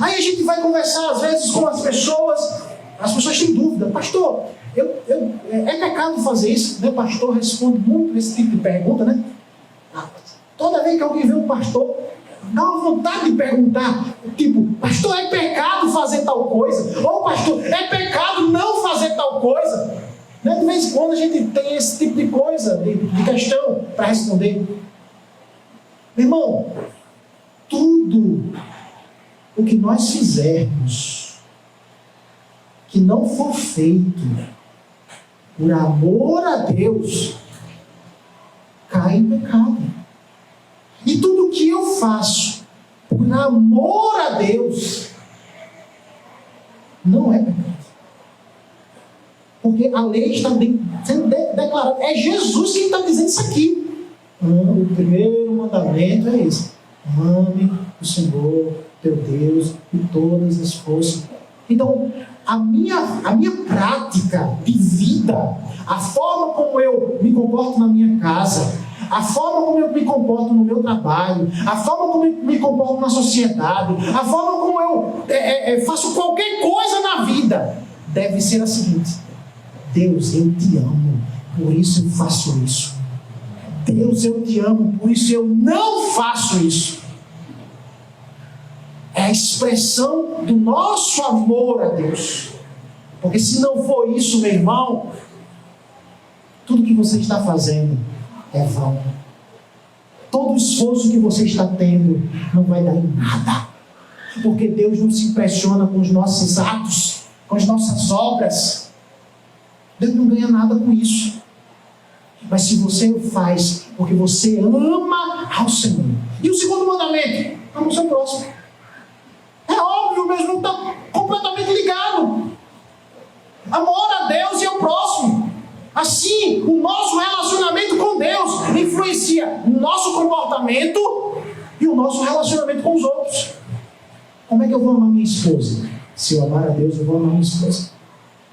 Aí a gente vai conversar às vezes com as pessoas têm dúvida. Pastor, é pecado fazer isso? Né? Pastor responde muito esse tipo de pergunta, né? Toda vez que alguém vê um pastor, dá uma vontade de perguntar, tipo, pastor, é pecado fazer tal coisa? Ou pastor, é pecado não fazer tal coisa? Né? De vez em quando a gente tem esse tipo de coisa, de questão para responder. Meu irmão, tudo o que nós fizermos que não for feito por amor a Deus, cai em pecado. E tudo que eu faço por amor a Deus não é pecado. Porque a lei está sendo declarada. É Jesus quem está dizendo isso aqui. O primeiro mandamento é esse: ame o Senhor teu Deus de todas as forças. Então, a minha prática de vida, a forma como eu me comporto na minha casa, a forma como eu me comporto no meu trabalho, a forma como eu me comporto na sociedade, a forma como eu faço qualquer coisa na vida, deve ser a seguinte: Deus, eu te amo, por isso eu faço isso. Deus, eu te amo, por isso eu não faço isso. É a expressão do nosso amor a Deus. Porque se não for isso, meu irmão, tudo que você está fazendo é vão. Todo o esforço que você está tendo não vai dar em nada. Porque Deus não se impressiona com os nossos atos, com as nossas obras. Deus não ganha nada com isso. Mas se você o faz porque você ama ao Senhor. E o segundo mandamento: ama o seu próximo. É óbvio, mas não está completamente ligado. Amor a Deus e ao próximo. Assim, o nosso relacionamento com Deus influencia o nosso comportamento e o nosso relacionamento com os outros. Como é que eu vou amar minha esposa? Se eu amar a Deus, eu vou amar minha esposa.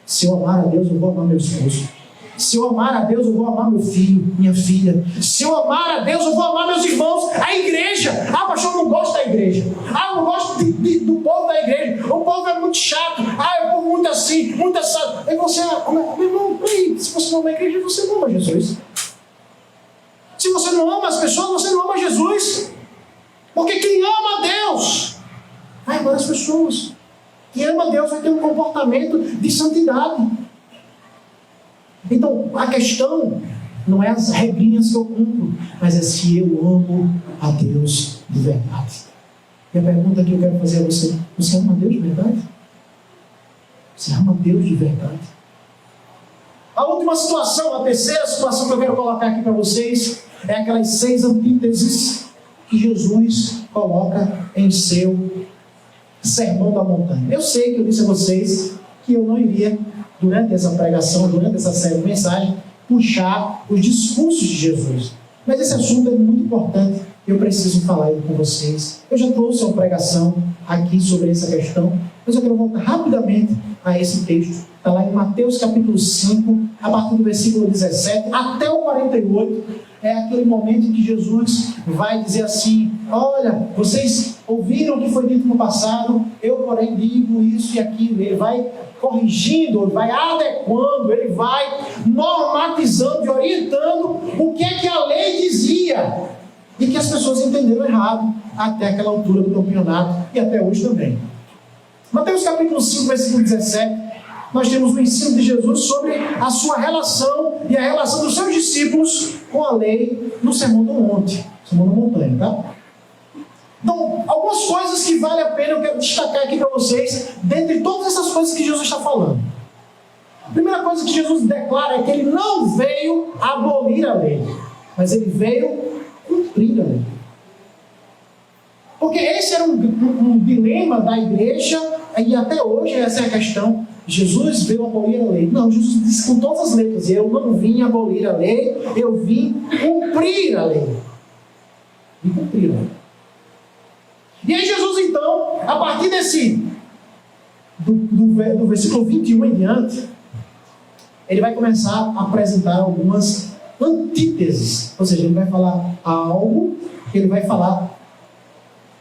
Se eu amar a Deus, eu vou amar meu esposo. Se eu amar a Deus, eu vou amar meu filho, minha filha. Se eu amar a Deus, eu vou amar meus irmãos, a igreja. Ah, pastor, eu não gosto da igreja. Ah, eu não gosto do povo da igreja. O povo é muito chato. Ah, é um povo muito assim, muito assado. Aí você, meu irmão, se você não ama a igreja, você não ama Jesus. Se você não ama as pessoas, você não ama Jesus. Porque quem ama a Deus vai amar as pessoas. Quem ama a Deus vai ter um comportamento de santidade. Então, a questão não é as regrinhas que eu cumpro, mas é se eu amo a Deus de verdade. E a pergunta que eu quero fazer a você: você ama a Deus de verdade? Você ama a Deus de verdade? A última situação, a terceira situação que eu quero colocar aqui para vocês, é aquelas 6 antíteses que Jesus coloca em seu Sermão da Montanha. Eu sei que eu disse a vocês que eu não iria, durante essa pregação, durante essa série de mensagens, puxar os discursos de Jesus. Mas esse assunto é muito importante, eu preciso falar ele com vocês. Eu já trouxe uma pregação aqui sobre essa questão, mas eu quero voltar rapidamente a esse texto. Está lá em Mateus capítulo 5, a partir do versículo 17 até o 48. É aquele momento em que Jesus vai dizer assim: olha, vocês ouviram o que foi dito no passado, eu porém digo isso e aquilo. Ele vai corrigindo, ele vai adequando, ele vai normatizando e orientando o que é que a lei dizia e que as pessoas entenderam errado até aquela altura do campeonato e até hoje também. Mateus capítulo 5, versículo 17, nós temos o ensino de Jesus sobre a sua relação e a relação dos seus discípulos com a lei no Sermão do Monte, Sermão da Montanha, tá? Então, algumas coisas que vale a pena eu quero destacar aqui para vocês, dentre todas essas coisas que Jesus está falando. A primeira coisa que Jesus declara é que ele não veio abolir a lei, mas ele veio cumprir a lei. Porque esse era um dilema da igreja, e até hoje essa é a questão. Jesus veio abolir a lei. Não, Jesus disse com todas as letras: eu não vim abolir a lei, eu vim cumprir a lei. E cumprir a lei. E aí Jesus, então, a partir do versículo 21 em diante, ele vai começar a apresentar algumas antíteses. Ou seja, ele vai falar algo, ele vai falar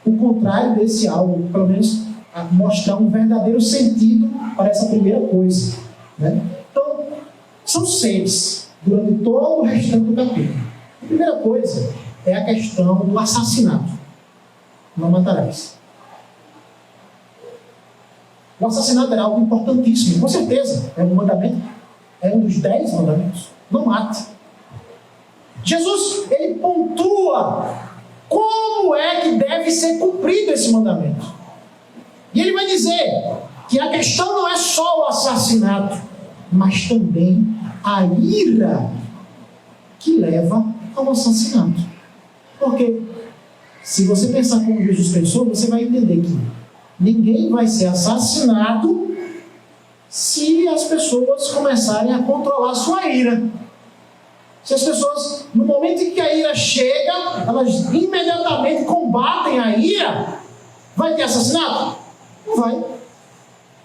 o contrário desse algo, pelo menos mostrar um verdadeiro sentido para essa primeira coisa, né? Então, são 6 durante todo o restante do capítulo. A primeira coisa é a questão do assassinato. Não matarás. O assassinato era algo importantíssimo, com certeza. É um mandamento, é um dos 10 mandamentos. Não mate. Jesus, ele pontua como é que deve ser cumprido esse mandamento. E ele vai dizer que a questão não é só o assassinato, mas também a ira que leva ao assassinato. Porque se você pensar como Jesus pensou, você vai entender que ninguém vai ser assassinado se as pessoas começarem a controlar sua ira. Se as pessoas, no momento em que a ira chega, elas imediatamente combatem a ira, vai ter assassinato? Não vai.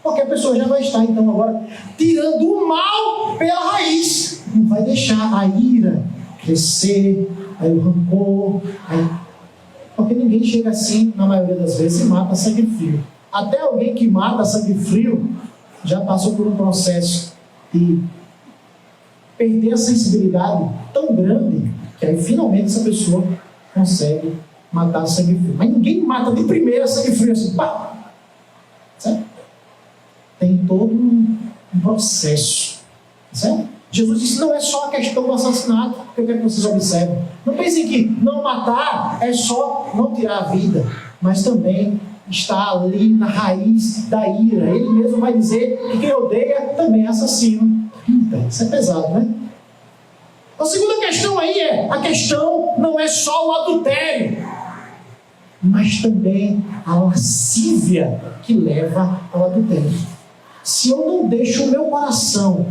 Porque a pessoa já vai estar, então, agora tirando o mal pela raiz. Não vai deixar a ira crescer, aí o rancor, porque ninguém chega assim, na maioria das vezes, e mata a sangue frio. Até alguém que mata a sangue frio já passou por um processo de perder a sensibilidade tão grande que aí finalmente essa pessoa consegue matar a sangue frio. Mas ninguém mata de primeira sangue frio assim, pá! Certo? Tem todo um processo. Certo? Jesus disse, não é só a questão do assassinato que eu quero que vocês observem. Não pensem que não matar é só não tirar a vida, mas também está ali na raiz da ira. Ele mesmo vai dizer que quem odeia também é assassino. Isso é pesado, né? A segunda questão aí a questão não é só o adultério, mas também a lascívia que leva ao adultério. Se eu não deixo o meu coração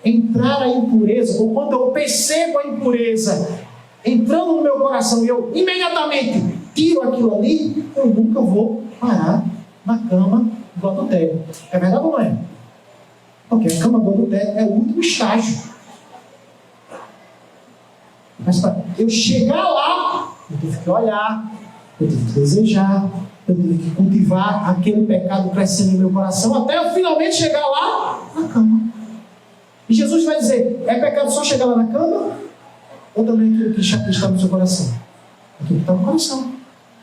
entrar a impureza, ou quando eu percebo a impureza entrando no meu coração e eu imediatamente tiro aquilo ali, eu nunca vou parar na cama do adultério. É verdade ou não é? Porque a cama do adultério é o último estágio. Mas para eu chegar lá, eu tive que olhar, eu tive que desejar, eu tive que cultivar aquele pecado crescendo no meu coração, até eu finalmente chegar lá na cama. E Jesus vai dizer, é pecado só chegar lá na cama? Ou também aquilo que está no seu coração? Aquilo que está no coração.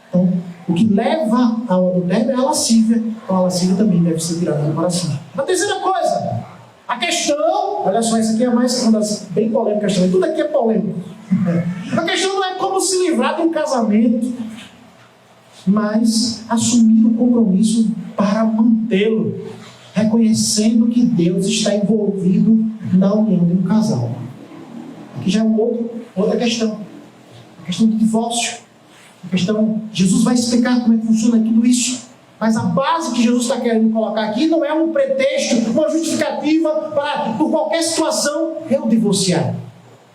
Então, o que leva ao adultério é a lascívia. Então a lascívia também deve ser tirada do coração. A terceira coisa, a questão, olha só, essa aqui é mais uma das bem polêmicas também. Tudo aqui é polêmico. A questão não é como se livrar de um casamento, mas assumir o compromisso para mantê-lo, reconhecendo que Deus está envolvido na união de um casal. Aqui já é outra questão. A questão do divórcio. A questão, Jesus vai explicar como é que funciona tudo isso. Mas a base que Jesus está querendo colocar aqui não é um pretexto, uma justificativa para, por qualquer situação, eu divorciar.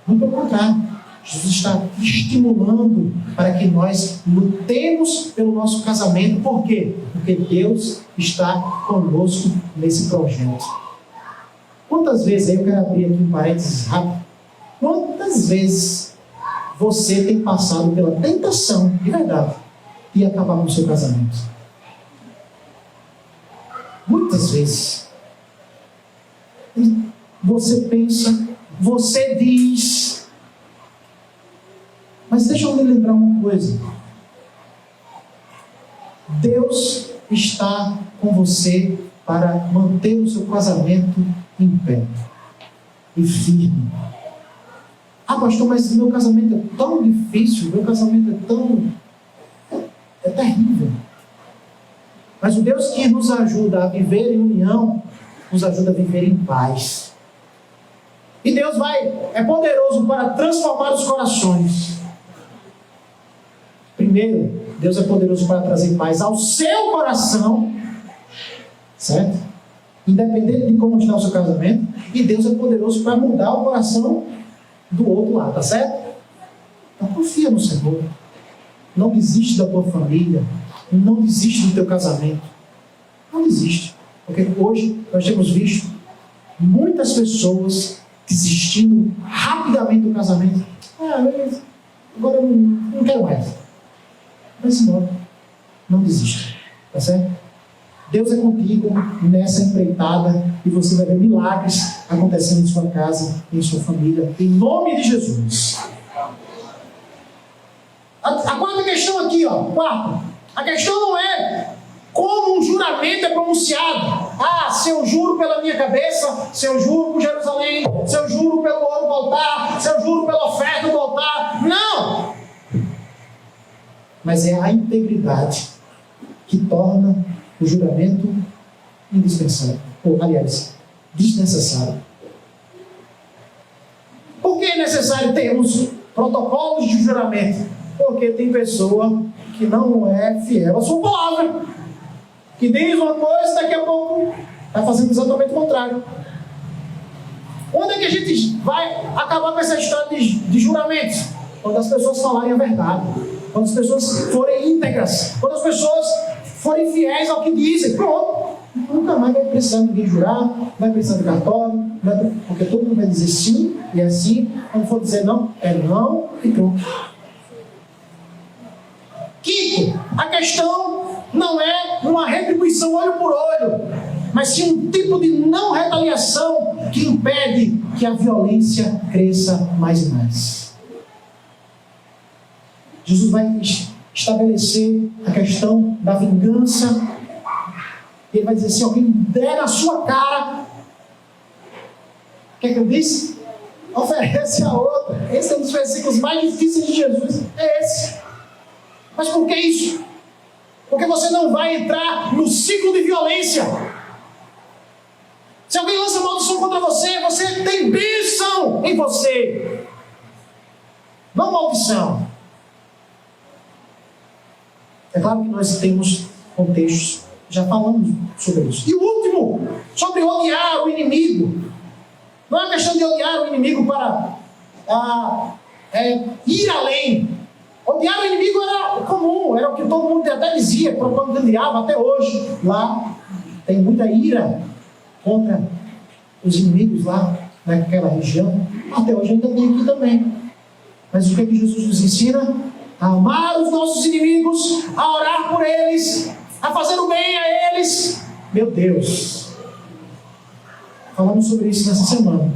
Muito pelo contrário. Jesus está estimulando para que nós lutemos pelo nosso casamento. Por quê? Porque Deus está conosco nesse projeto. Quantas vezes, aí eu quero abrir aqui um parênteses rápido, quantas vezes você tem passado pela tentação, de verdade, de acabar com o seu casamento? Muitas vezes. Você pensa, você diz, mas deixa eu me lembrar uma coisa. Deus está com você para manter o seu casamento em pé e firme. Ah, pastor, mas meu casamento é tão difícil, meu casamento é terrível. Mas o Deus que nos ajuda a viver em união, nos ajuda a viver em paz. E Deus é poderoso para transformar os corações. Primeiro, Deus é poderoso para trazer paz ao seu coração, certo? Independente de como está o seu casamento. E Deus é poderoso para mudar o coração do outro lado, tá certo? Então confia no Senhor. Não desiste da tua família. Não desiste do teu casamento. Não desiste. Porque hoje nós temos visto muitas pessoas desistindo rapidamente do casamento. Beleza. Agora eu não quero mais. Vai-se embora. Não desista. Tá certo? Deus é contigo nessa empreitada e você vai ver milagres acontecendo em sua casa, em sua família, em nome de Jesus. A quarta questão aqui, quarta. A questão não é como um juramento é pronunciado. Se eu juro pela minha cabeça, se eu juro por Jerusalém, se eu juro pelo ouro do altar, se eu juro pela oferta do altar. Não! Mas é a integridade que torna o juramento indispensável. Ou, aliás, desnecessário. Por que é necessário termos protocolos de juramento? Porque tem pessoa que não é fiel à sua palavra. Que diz uma coisa, daqui a pouco está fazendo exatamente o contrário. Onde é que a gente vai acabar com essa história de juramentos? Quando as pessoas falarem a verdade. Quando as pessoas forem íntegras. Quando as pessoas forem fiéis ao que dizem. Pronto. Nunca mais vai precisar ninguém jurar, vai precisar de cartório, porque todo mundo vai dizer sim e é sim. Quando for dizer não, é não e pronto. Quinto, a questão não é uma retribuição olho por olho, mas sim um tipo de não retaliação que impede que a violência cresça mais e mais. Jesus vai estabelecer a questão da vingança. Ele vai dizer, se alguém der na sua cara, o que é que eu disse? Oferece a outra. Esse é um dos versículos mais difíceis de Jesus. É esse. Mas por que isso? Porque você não vai entrar no ciclo de violência. Se alguém lança maldição contra você, você tem bênção em você. Não maldição. É claro que nós temos contextos, já falamos sobre isso. E o último, sobre odiar o inimigo. Não é uma questão de odiar o inimigo para ir além. Odiar o inimigo era comum, era o que todo mundo até dizia, propagandeava até hoje. Lá tem muita ira contra os inimigos lá naquela região. Até hoje ainda tem aqui também. Mas o que é que Jesus nos ensina? A amar os nossos inimigos, a orar por eles, a fazer o bem a eles. Meu Deus! Falamos sobre isso nessa semana.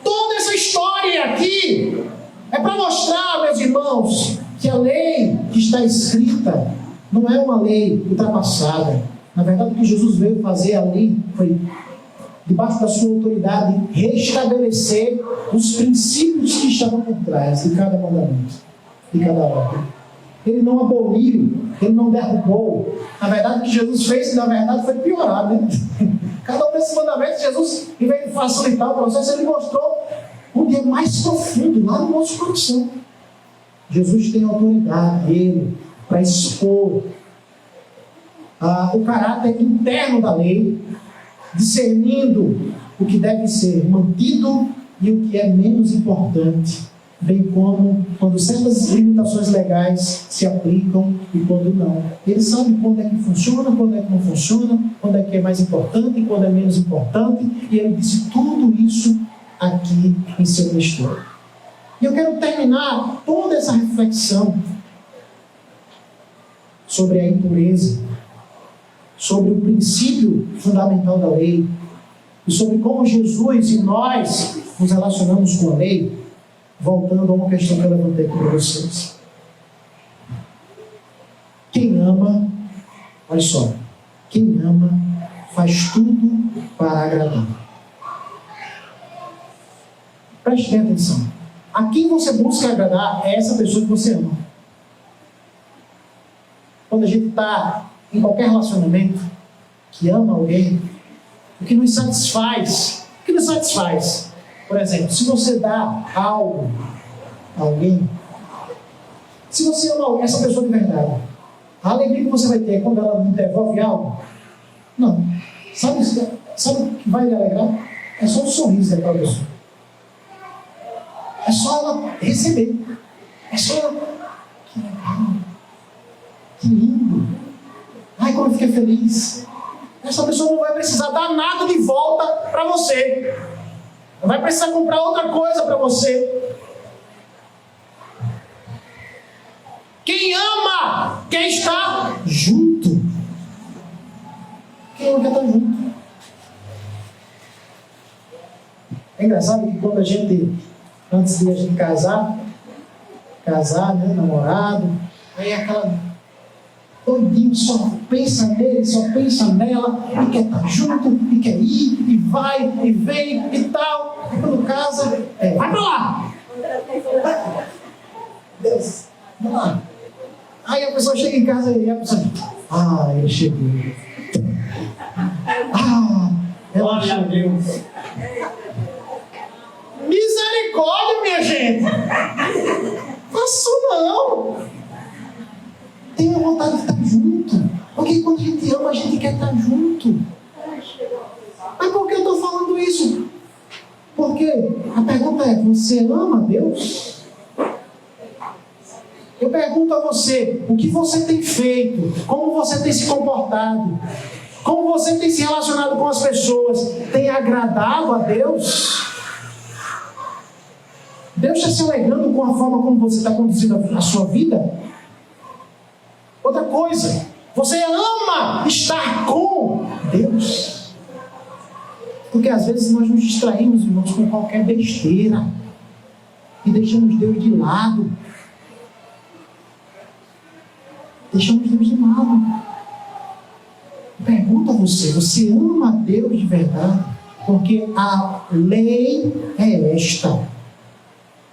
Toda essa história aqui é para mostrar, meus irmãos, que a lei que está escrita não é uma lei ultrapassada. Na verdade, o que Jesus veio fazer ali foi, debaixo da sua autoridade, restabelecer os princípios que estavam por trás de cada mandamento, de cada ordem. Ele não aboliu, ele não derrubou. Na verdade, o que Jesus fez, na verdade, foi piorar, né? Cada um desses mandamentos, Jesus, em vez de facilitar o processo, ele mostrou o que é mais profundo lá no nosso coração. Jesus tem autoridade, ele, para expor o caráter interno da lei, discernindo o que deve ser mantido e o que é menos importante, bem como quando certas limitações legais se aplicam e quando não. Ele sabe quando é que funciona, quando é que não funciona, quando é que é mais importante e quando é menos importante, e ele disse tudo isso aqui em seu texto. E eu quero terminar toda essa reflexão sobre a impureza, sobre o princípio fundamental da lei e sobre como Jesus e nós nos relacionamos com a lei, voltando a uma questão que eu levantei aqui para vocês. Quem ama, olha só, quem ama faz tudo para agradar. Preste bem atenção. A quem você busca agradar é essa pessoa que você ama. Quando a gente está em qualquer relacionamento que ama alguém, o que nos satisfaz, por exemplo, se você dá algo a alguém, se você ama essa pessoa de verdade, a alegria que você vai ter quando ela me devolve algo, não. Sabe o que vai lhe alegrar? É só um sorriso daquela pessoa. É só ela receber. É só ela. Que lindo! Ai, como eu fiquei feliz! Essa pessoa não vai precisar dar nada de volta para você. Não vai precisar comprar outra coisa para você. Quem ama quer estar junto. Quem ama quer estar junto. É engraçado que quando a gente, antes de a gente casar, né, namorado, aí aquela doidinho só pensa nele, só pensa nela, e quer estar junto, e quer ir, e vai, e vem, e tal. E quando casa, vai pra lá! Deus, vamos lá. Aí a pessoa chega em casa e a pessoa ele chegou. Ela chegou. Misericórdia, minha gente! Faço não! Tenha vontade de estar junto. Porque quando a gente ama, a gente quer estar junto. Mas por que eu estou falando isso? Porque a pergunta é: você ama Deus? Eu pergunto a você: o que você tem feito? Como você tem se comportado? Como você tem se relacionado com as pessoas? Tem agradado a Deus? Deus está se alegrando com a forma como você está conduzindo a sua vida? Outra coisa, você ama estar com Deus? Porque às vezes nós nos distraímos, irmãos, com qualquer besteira e deixamos Deus de lado. Deixamos Deus de lado. Pergunta a você: você ama a Deus de verdade? Porque a lei é esta.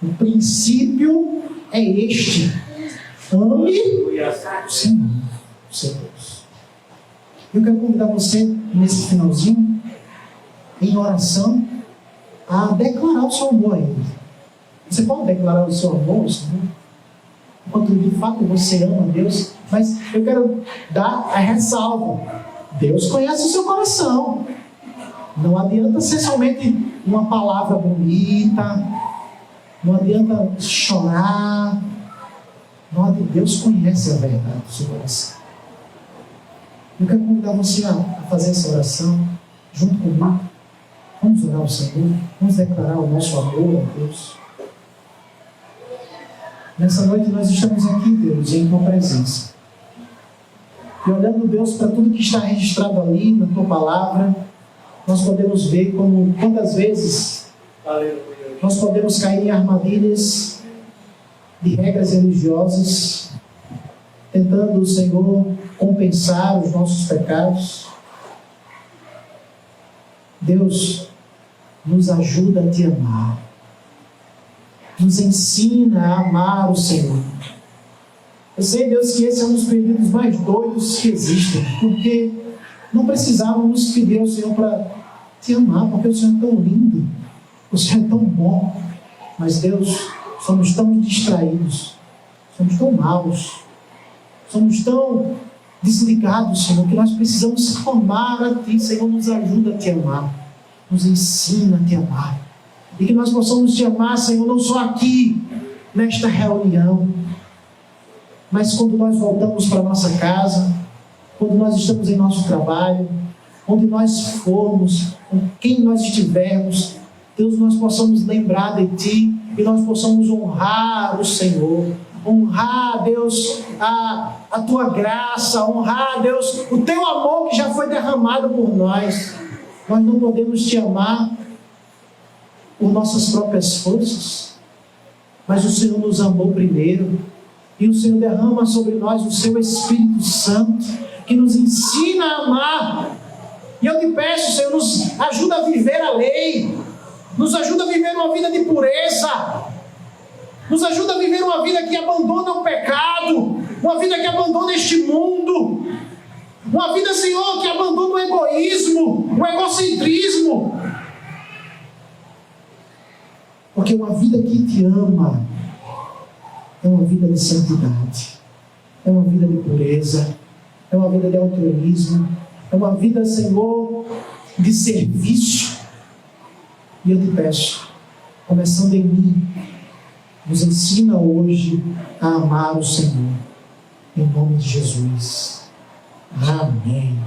O princípio é este: ame o Senhor, o seu Deus. Eu quero convidar você, nesse finalzinho, em oração, a declarar o seu amor a Ele. Você pode declarar o seu amor ao Senhor? Enquanto de fato você ama a Deus, mas eu quero dar a ressalva: Deus conhece o seu coração. Não adianta ser somente uma palavra bonita, não adianta chorar. Deus conhece a verdade do seu coração. Eu quero convidar você a fazer essa oração junto comigo. Vamos orar ao Senhor, vamos declarar o nosso amor a Deus. Nessa noite nós estamos aqui, Deus, em Tua presença. E olhando, Deus, para tudo que está registrado ali na Tua palavra, nós podemos ver como quantas vezes nós podemos cair em armadilhas de regras religiosas, tentando, Senhor, compensar os nossos pecados. Deus, nos ajuda a Te amar. Nos ensina a amar o Senhor. Eu sei, Deus, que esse é um dos pedidos mais doidos que existem, porque não precisávamos pedir ao Senhor para Te amar, porque o Senhor é tão lindo, o Senhor é tão bom. Mas, Deus, somos tão distraídos, somos tão maus, somos tão desligados, Senhor, que nós precisamos amar a Ti. Senhor, nos ajuda a Te amar, nos ensina a Te amar, e que nós possamos Te amar, Senhor, não só aqui, nesta reunião, mas quando nós voltamos para a nossa casa, quando nós estamos em nosso trabalho, onde nós formos, com quem nós estivermos, Deus, nós possamos lembrar de Ti e nós possamos honrar o Senhor, honrar, Deus, a Tua graça, honrar, Deus, o Teu amor que já foi derramado por nós. Nós não podemos Te amar por nossas próprias forças, mas o Senhor nos amou primeiro, e o Senhor derrama sobre nós o Seu Espírito Santo, que nos ensina a amar. E eu Te peço, Senhor, nos ajuda a viver a lei, nos ajuda a viver uma vida de pureza, nos ajuda a viver uma vida que abandona o pecado, uma vida que abandona este mundo, uma vida, Senhor, que abandona o egoísmo, o egocentrismo. Porque uma vida que Te ama é uma vida de santidade, é uma vida de pureza, é uma vida de altruísmo, é uma vida, Senhor, de serviço. E eu Te peço, começando em mim, nos ensina hoje a amar o Senhor. Em nome de Jesus. Amém.